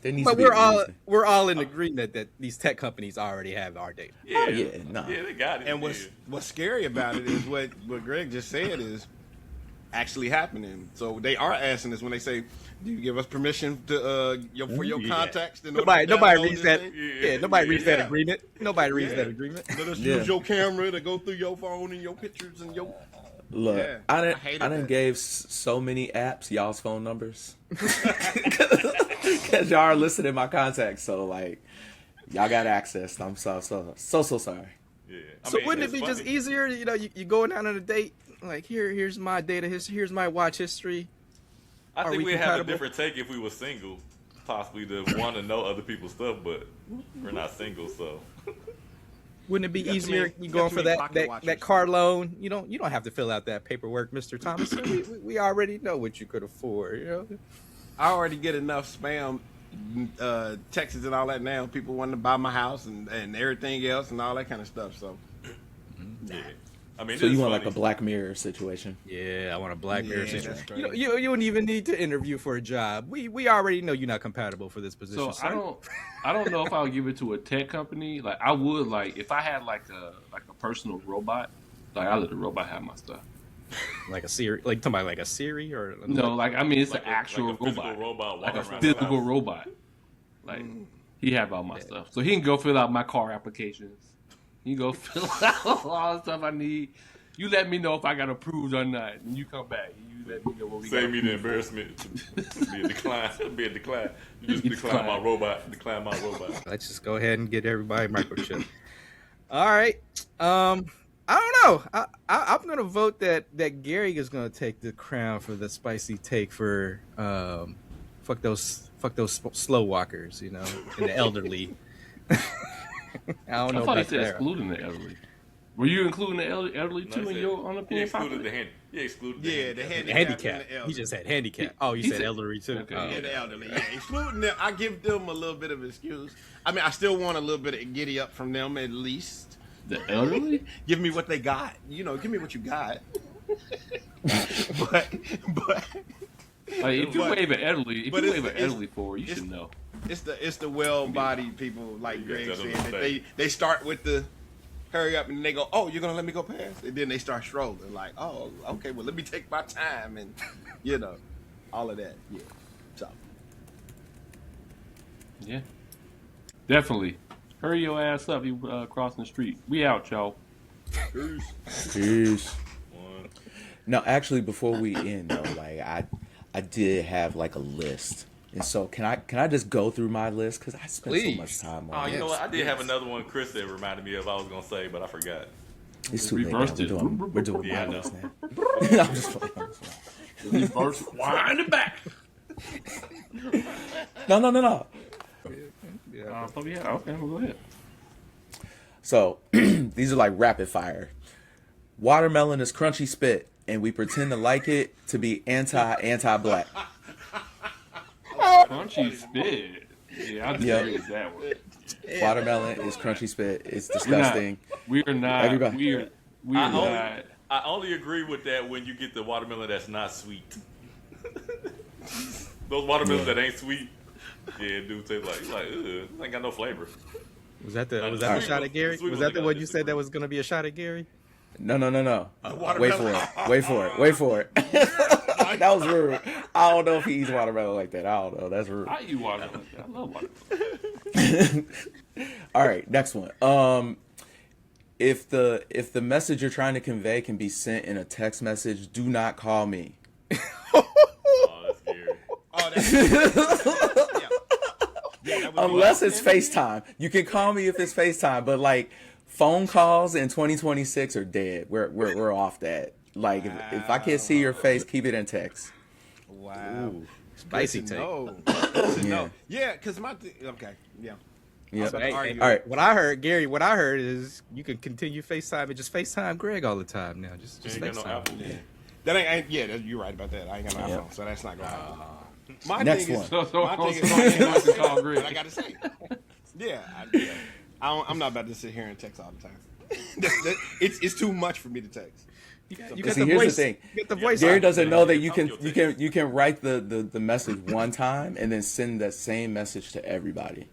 there needs but to be a reason. we're all in agreement that these tech companies already have our data. yeah, yeah, no. yeah, they got it. And what's scary about it is what Greg just said is actually happening. So they are asking us when they say, "Do you give us permission to for your contacts?" To know Nobody download reads this that. thing? Yeah, nobody reads that Yeah. agreement. Nobody reads Yeah. that agreement. Let us Yeah. use your camera to go through your phone and your pictures and your. Look, Yeah, I I didn't. hated I didn't that. gave so many apps y'all's phone numbers because y'all are listed in my contacts. So like, y'all got access. I'm so sorry. Yeah. So wouldn't it it's be just funny. easier? You going out on a date, like here's my data, here's my watch history. I Are think we we'd have a compatible? different take if we were single, possibly to want to know other people's stuff, but we're not single, so. Wouldn't it be You got too easier? many- You you going got too for many that pocket that, watchers. that car loan? You don't have to fill out that paperwork, Mr. Thomas. we already know what you could afford. I already get enough spam texts and all that now. People wanting to buy my house and everything else and all that kind of stuff. So Yeah. I mean, So it's you want funny. like a Black Mirror situation? Yeah, I want a Black Mirror Yeah, situation. that's You great. you wouldn't even need to interview for a job. We already know you're not compatible for this position. So sir. I don't know if I would give it to a tech company. Like I would, like if I had like a personal robot, like I let the robot have my stuff. Like a Siri, like talking about like a Siri or No, like I mean it's Like an actual like a physical robot, robot like a walking around the physical house. robot. Like he have all my stuff, so he can go fill out my car applications. He can go fill out all the stuff I need. You let me know if I got approved or not, and you come back. You let me know what we got. Save me the approved for. embarrassment to be a decline. Be a decline. You just decline my robot. Decline my robot. Let's just go ahead and get everybody microchip. All right. I don't know. I'm gonna vote that Gary is gonna take the crown for the spicy take for fuck those slow walkers, and the elderly. I don't know I thought he about said that. excluding the elderly. Were you including the elderly No, too he in said- your He unopinion? excluded the hand. He excluded the Yeah, the handicap. handicap. Handicap. He just said handicap. Oh, you He said said- elderly too. Okay, Oh. Yeah, the elderly. Yeah, excluding them, I give them a little bit of excuse. I mean, I still want a little bit of giddy up from them at least. The elderly? Give me what they got. Give me what you got. but Like if you But- wave an elderly, if but you it's- wave an it's- elderly forward, you it's- should know. it's the well-bodied people, like You Greg got that said, on the that face. they start with the hurry up and they go, oh, you're gonna let me go past, and then they start strolling like, oh, okay, well let me take my time and all of that. Yeah. So Yeah, definitely. Hurry your ass up, you crossing the street. We out, y'all. Peace. One. No, actually, before we end though, like I did have like a list, and so can I just go through my list because I spent so Please. much time Oh, on it. you know what? I did have another one, Chris, that reminded me of. I was gonna say, but I forgot. It's too late. Now. Reversed We're it. doing Yeah, I my know. list now. I'm just playing. Reverse, wind it back. No. Oh yeah, okay, well, go ahead. So these are like rapid fire. Watermelon is crunchy spit, and we pretend to like it to be anti-black. Crunchy spit. Yeah, I disagree with that one. Watermelon is crunchy spit. It's We're not. disgusting. We are not. Everybody- We are not. I only agree with that when you get the watermelon that's not sweet. Those watermelons Yeah. that ain't sweet, yeah, dude taste like, ugh, ain't got no flavor. Was that the Alright. shot at Gary? Sweet Was one, that the I one gotta you said that disagree. was going to be a shot at Gary? No. Wait for watermelon. it. Wait for it. That was rude. I don't know if he eats watermelon like that. I don't know. That's rude. I eat watermelon. I love watermelon. All right, next one. If the message you're trying to convey can be sent in a text message, do not call me. Oh, that's scary. Oh, that's that would Unless be it's FaceTime. You can call me if it's FaceTime, but like phone calls in 2026 are dead. We're off that. Like if I can't see your face, keep it in text. wow. Spicy Good to take. know. Good to Yeah. know. Yeah, because okay, yeah. Yeah. about to argue. All right. What I heard, Gary, what I heard is you can continue FaceTime and just FaceTime Greg all the time now. Just Ain't got no FaceTime. Apple. That ain't yeah, you're right about that. I ain't got no Yeah. iPhone, so that's not gonna happen. My Next thing one. is, So my thing so is, you want to call Greg. but I gotta say, yeah, I'm not about to sit here and text all the time. It's too much for me to text. You got See, the here's voice. the thing. You got the voice. Gary on. doesn't know that you Talk can your you can write the message one time and then send that same message to everybody.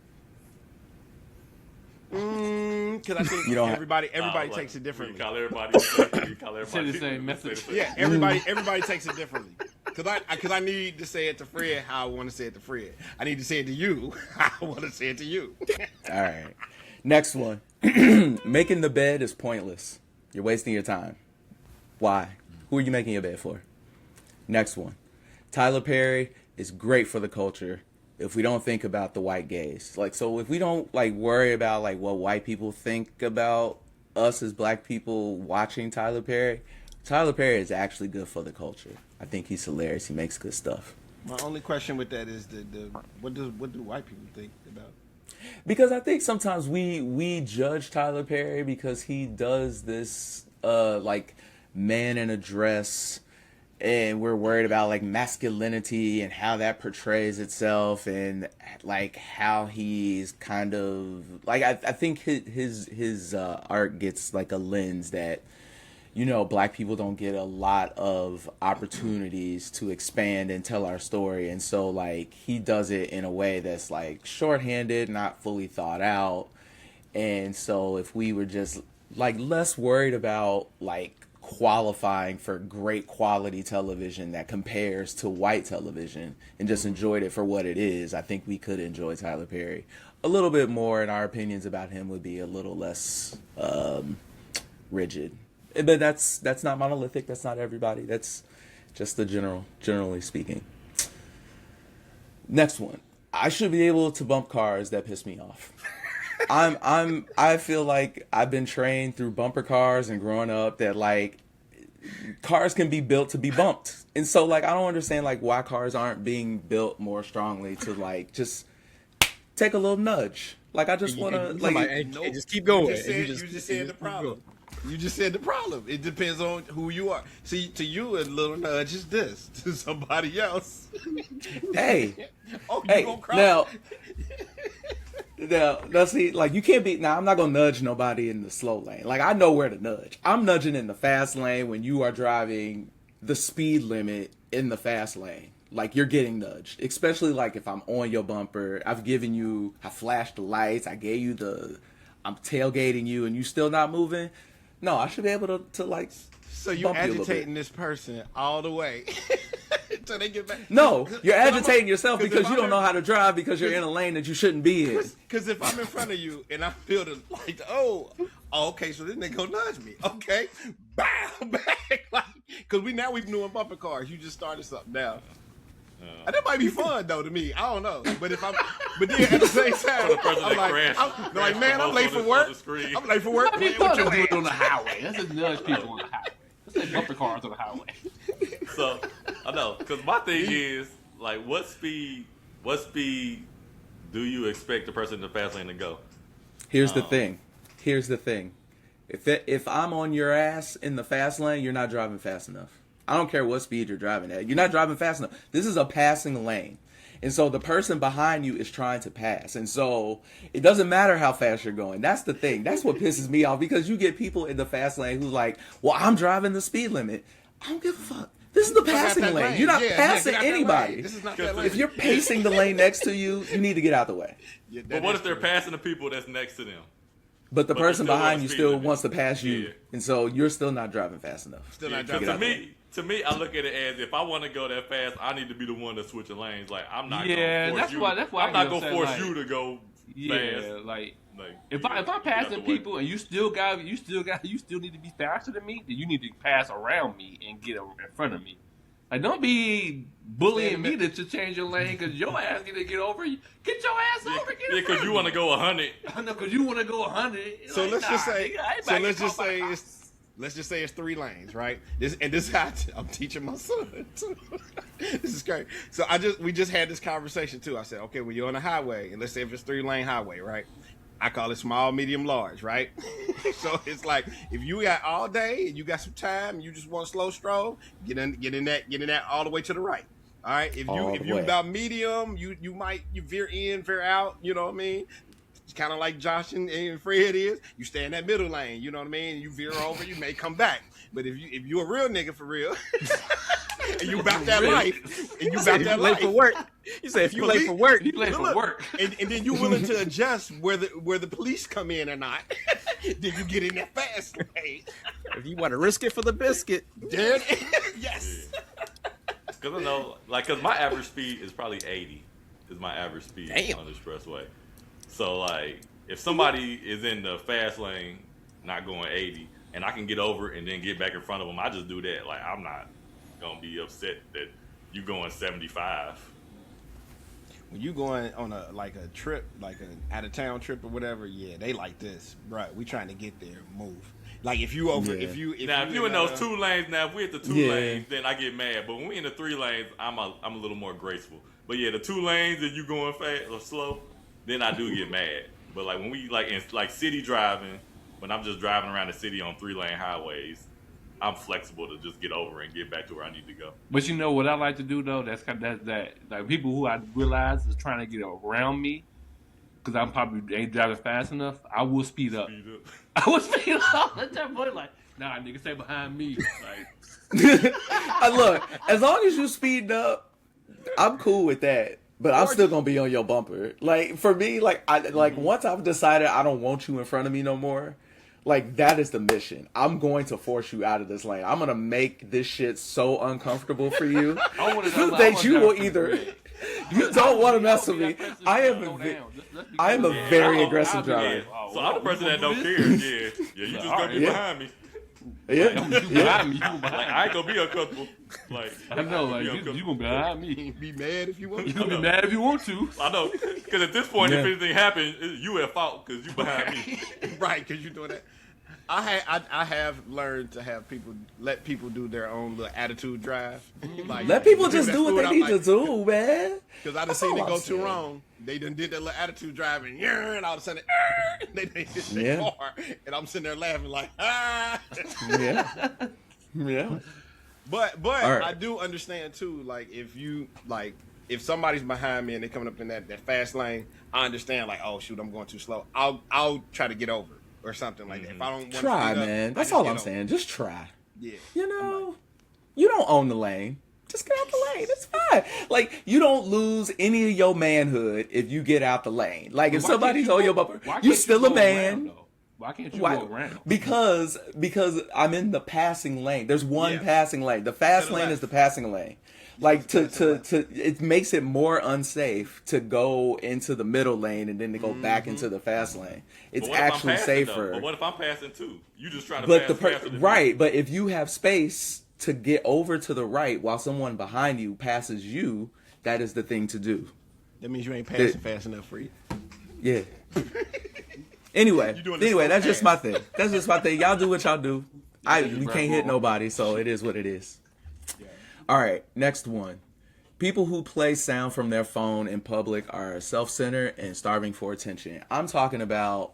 Because I think You don't- everybody Like, takes it You differently. call everybody. You call everybody. Say the same message. Yeah, everybody takes it differently. Because I need to say it to Fred how I want to say it to Fred. I need to say it to you how I want to say it to you. All right. Next one. Making the bed is pointless. You're wasting your time. Why? Who are you making your bed for? Next one. Tyler Perry is great for the culture if we don't think about the white gaze. Like, so if we don't like worry about like what white people think about us as black people watching Tyler Perry is actually good for the culture. I think he's hilarious. He makes good stuff. My only question with that is what do white people think about? Because I think sometimes we judge Tyler Perry because he does this like man in a dress, and we're worried about like masculinity and how that portrays itself, and like how he's kind of like I think his art gets like a lens that, you know, black people don't get a lot of opportunities to expand and tell our story. And so, like, he does it in a way that's, like, shorthanded, not fully thought out. And so if we were just, like, less worried about, like, qualifying for great quality television that compares to white television and just enjoyed it for what it is, I think we could enjoy Tyler Perry a little bit more, and our opinions about him would be a little less rigid. But that's not monolithic. That's not everybody. That's just the generally speaking. Next one. I should be able to bump cars that piss me off. I feel like I've been trained through bumper cars and growing up that like cars can be built to be bumped. And so like I don't understand like why cars aren't being built more strongly to like just take a little nudge. Like I just want to like just keep going. You just said the problem. You just said the problem. It depends on who you are. See, to you, a little nudge is this. To somebody else, hey, oh, you hey, gonna cry? now, see, like you can't be. Now, I'm not gonna nudge nobody in the slow lane. Like I know where to nudge. I'm nudging in the fast lane when you are driving the speed limit in the fast lane. Like you're getting nudged, especially like if I'm on your bumper. I flashed the lights. I gave you I'm tailgating you, and you still not moving. No, I should be able to like. So you bump you a little agitating bit. this person all the way until they get back. No, you're 'Cause agitating yourself 'cause because if you I'm don't know in- how to drive because you're in a lane that you shouldn't be in. Because if I'm in front of you and I feel like, okay, so this nigga gonna nudge me. Okay, bow back. Like, because we've been doing bumper cars. You just started something now. And that might be fun though to me. I don't know, but then at the same time, the person I'm that like, crashed I'm man, I'm late for on work. the screen. I'm late for work. I mean, Playing with your do it on hands. the highway. Let's just nudge people on the highway. Let's say bumper cars on the highway. So I know, because my thing is like, what speed do you expect the person in the fast lane to go? Here's the thing. If I'm on your ass in the fast lane, you're not driving fast enough. I don't care what speed you're driving at. You're not driving fast enough. This is a passing lane. And so the person behind you is trying to pass. And so it doesn't matter how fast you're going. That's the thing. That's what pisses me off, because you get people in the fast lane who's like, well, I'm driving the speed limit. I don't give a fuck. This is the passing that lane. lane. You're not Yeah, passing get out that anybody. lane. This is not that lane. If you're pacing the lane next to you, you need to get out the way. Yeah, that But what is if they're true. passing the people that's next to them? But the But person they still behind want you speed still limit. wants to pass you. Yeah. And so you're still not driving fast enough. Still not Because driving to that me, to me, I look at it as if I want to go that fast, I need to be the one that's switching lanes. Like I'm not Yeah, gonna force that's you. why. That's why I'm not I gonna get force upset, you to go yeah, fast. like If if I'm passing people and you still need to be faster than me, then you need to pass around me and get in front of me. Like don't be bullying me to change your lane because your ass need to get over. Get your ass over. Get in because you want to go 100. I know because you want to go 100. So like, let's just say. nigga, I ain't So about to let's get just caught by say the it's. cops. Let's just say it's 3 lanes, right? This how I'm teaching my son. This is great. So we just had this conversation too. I said, okay, when you're on a highway, and let's say if it's 3-lane highway, right? I call it small, medium, large, right? So it's like if you got all day and you got some time, and you just want a slow stroll, get in that all the way to the right. All right. If you about medium, you veer in, veer out. You know what I mean? It's kind of like Josh and Fred is. You stay in that middle lane. You know what I mean? You veer over, you may come back. But if you a real nigga for real, and you about that life, and you about that life for work. You say if you late for work, You late for work. and then you willing to adjust where the police come in or not, then you get in that fast lane. if you want to risk it for the biscuit, Dude, yes. Because I know, because my average speed is probably 80. Is my average speed Damn. on the expressway. So like, if somebody is in the fast lane, not going 80, and I can get over and then get back in front of them, I just do that. Like I'm not gonna be upset that you going 75. When you going on a trip, like an out of town trip or whatever, yeah, they like this, right? We trying to get there, move. Like if you over, Yeah. if you In those 2 lanes, now if we at the 2 lanes, then I get mad. But when we in the 3 lanes, I'm a little more graceful. But yeah, the 2 lanes and you going fast or slow, then I do get mad. But like when we in city driving, when I'm just driving around the city on 3-lane highways, I'm flexible to just get over and get back to where I need to go. But you know what I like to do though? That's like people who I realize is trying to get around me because I'm probably ain't driving fast enough. I will speed up. I will speed up at that point. Like, nah, nigga, stay behind me. Like, Look, as long as you speeding up, I'm cool with that. But I'm still gonna be on your bumper. Like for me, once I've decided I don't want you in front of me no more, like that is the mission. I'm going to force you out of this lane. I'm gonna make this shit so uncomfortable for you that you will either. You don't want to mess with me. I am a very aggressive driver. So I'm the person that don't care. Yeah, you just gonna be behind me. Yeah, you behind me. You behind me. I ain't gonna be uncomfortable. Like I know, like you gonna be behind me. be mad if you want. You gonna be mad if you want to. I know, because at this point, if anything happens, you at fault because you behind me. Right, because you doing that. I have learned to let people do their own little attitude drive. Like, let people just that do what food, they I'm need to do, man. Because I done seen it go too wrong. They done did that little attitude drive and all of a sudden they hit their car, and I'm sitting there laughing like Yeah. But right. I do understand too. Like if somebody's behind me and they coming up in that fast lane, I understand. Like, oh shoot, I'm going too slow. I'll try to get over or something like that. If I don't want to Try, speed up, man. I That's just all get I'm over. saying. Just try. Yeah. You know, you don't own the lane. Just get out the lane. It's fine. Like, you don't lose any of your manhood if you get out the lane. Like, if somebody's on your bumper, you still a man. Why can't you go around? Because I'm in the passing lane. There's one passing lane. The fast lane is the passing lane. Like it makes it more unsafe to go into the middle lane and then to go back into the fast lane. It's actually safer. But what if I'm passing too? You just trying to But pass faster than right, me. but if you have space to get over to the right while someone behind you passes you, that is the thing to do. That means you ain't passing fast enough for you. Yeah. Anyway, doing the slow that's just pass. my thing. That's just my thing. Y'all do what y'all do. We can't hit nobody, so it is what it is. All right, next one. People who play sound from their phone in public are self-centered and starving for attention. I'm talking about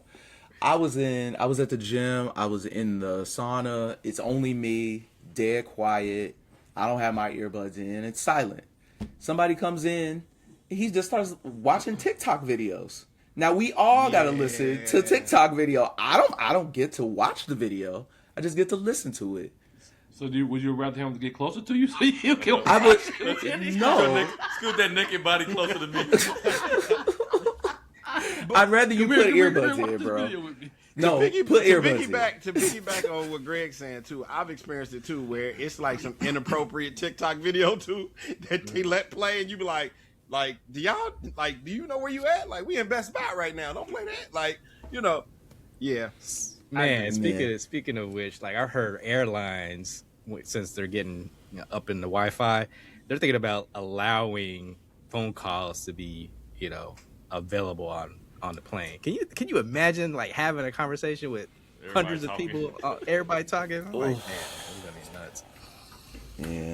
I was at the gym, I was in the sauna, it's only me, dead quiet. I don't have my earbuds in, it's silent. Somebody comes in, he just starts watching TikTok videos. Now we all gotta listen to TikTok video. I don't get to watch the video. I just get to listen to it. So would you rather him to get closer to you so you can I would No. Scoot that naked body closer to me. I'd rather you put Come here, earbuds watch in, this bro. video with me. No, to put earbuds in. piggyback on what Greg's saying too. I've experienced it too, where it's like some inappropriate TikTok video too that they let play, and you be like, do y'all do you know where you at? Like, we in Best Buy right now. Don't play that. Like, yeah. Man, speaking of which, like I heard airlines, since they're getting up in the Wi-Fi, they're thinking about allowing phone calls to be, available on the plane. Can you imagine like having a conversation with Everybody hundreds talking. of people, everybody talking? I'm like, man, it's gonna be nuts.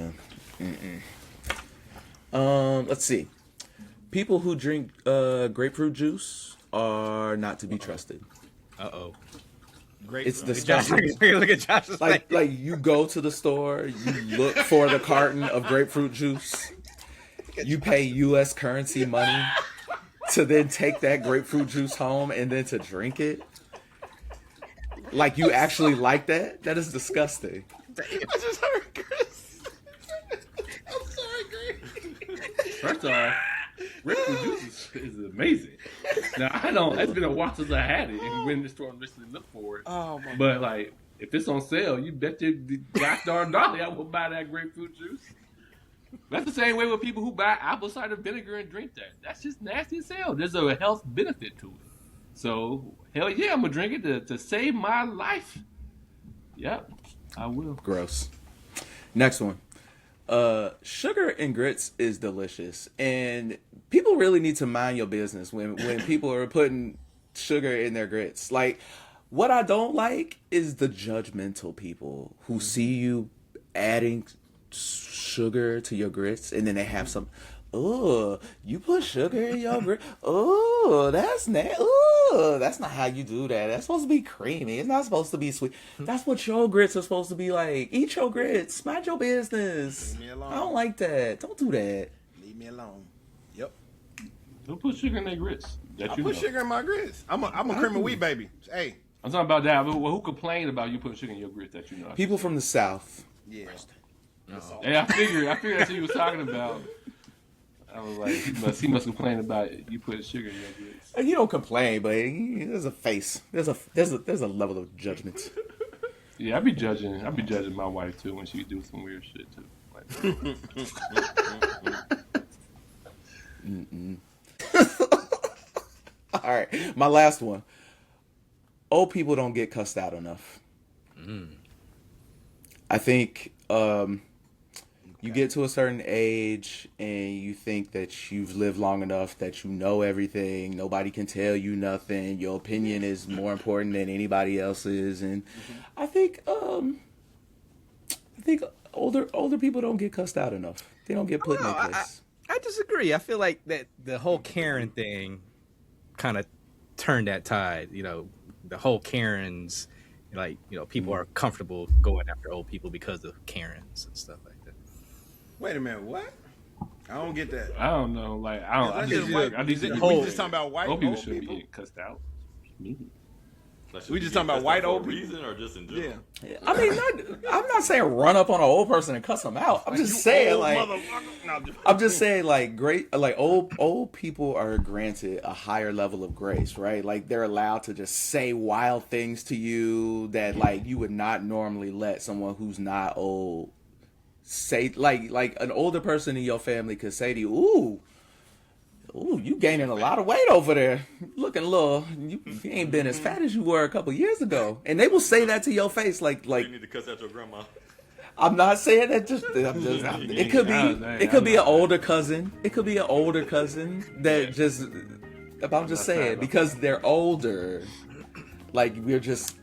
Yeah. Let's see. People who drink grapefruit juice are not to be trusted. Uh-oh. Great. It's Look disgusting. at Josh's like face. you go to the store, you look for the carton of grapefruit juice. You pay U.S. currency money to then take that grapefruit juice home and then to drink it. Like you actually like that? That is disgusting. I just heard Chris. I'm sorry, Greg. First off, grapefruit juice is amazing. Now I don't. It's been a while since I had it, and went in the store and literally looked for it. Oh my! But like, if it's on sale, you bet your gosh darn dolly I will buy that grapefruit juice. That's the same way with people who buy apple cider vinegar and drink that. That's just nasty as hell. There's a health benefit to it. So hell yeah, I'm gonna drink it to save my life. Yep, I will. Gross. Next one. Sugar and grits is delicious, and people really need to mind your business when people are putting sugar in their grits. Like, what I don't like is the judgmental people who see you adding sugar to your grits, and then they have some. Oh, you put sugar in your grits. Oh, that's that's not how you do that. That's supposed to be creamy. It's not supposed to be sweet. That's what your grits are supposed to be like. Eat your grits. Mind your business. Leave me alone. I don't like that. Don't do that. Leave me alone. Yep. Don't put sugar in their grits. That I you put know. sugar in my grits. I'm a cream of wheat baby. Hey. I'm talking about that. But who complained about you putting sugar in your grits that you know? People from the South. Yeah. Hey, I figured that's what he was talking about. I was like, he must complain about you putting sugar in your grits. You don't complain, but there's a face. There's a level of judgment. Yeah, I be judging my wife too when she do some weird shit too. Like, All right, my last one. Old people don't get cussed out enough. I think you get to a certain age and you think that you've lived long enough that you know everything. Nobody can tell you nothing. Your opinion is more important than anybody else's. And I think older people don't get cussed out enough. They don't get put in their place. I disagree. I feel like that the whole Karen thing kind of turned that tide. The whole Karens, people are comfortable going after old people because of Karens and stuff like that. Wait a minute. What? I don't get that. I don't know. Like I We just just talking about white old people old shouldn't people. be getting cussed out. Me. We just talking about white old people? reason or just in general? Yeah. I mean, I'm not saying run up on an old person and cuss them out. I'm just saying, old people are granted a higher level of grace, right? Like they're allowed to just say wild things to you that like you would not normally let someone who's not old say. Like an older person in your family could say to you, "Ooh, you gaining a lot of weight over there. Looking a little, you ain't been as fat as you were a couple years ago." And they will say that to your face, like. You need to cuss out your grandma. I'm not saying that. It could be an older cousin. It could be an older cousin that just. I'm just saying because they're older. Like we're just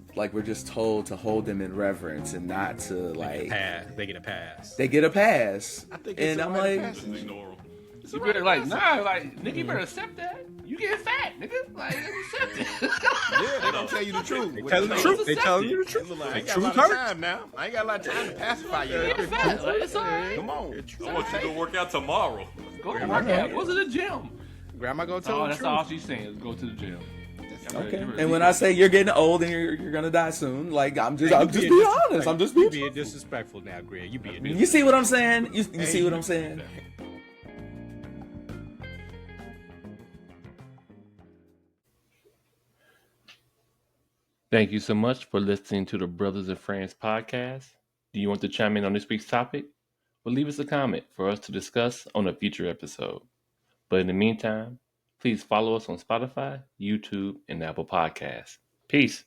told to hold them in reverence and not to like. They get a pass. They get a pass. I think And it's I'm a rite of like. passage. Ignore 'em. You better nigga, you better accept that. You getting fat, nigga. Like accept it. Yeah, they don't tell you the truth. They tell you the truth. They tell you the They truth. look like, I ain't got a Truth lot of hurts. time now. I ain't got a lot of time to pacify you. You getting fat. Like, it's all right. Come on. I want you to work out tomorrow. Go to work out. Go to the gym. Grandma gonna tell the That's truth. all she's saying is go to the gym. Okay. And when I say you're getting old and you're gonna die soon, like I'm just being honest. I'm just You being. being disrespectful now, Greg. You being You see what I'm saying? You see what I'm saying? Thank you so much for listening to the Brothers and Friends podcast. Do you want to chime in on this week's topic? Well, leave us a comment for us to discuss on a future episode. But in the meantime, please follow us on Spotify, YouTube, and Apple Podcasts. Peace.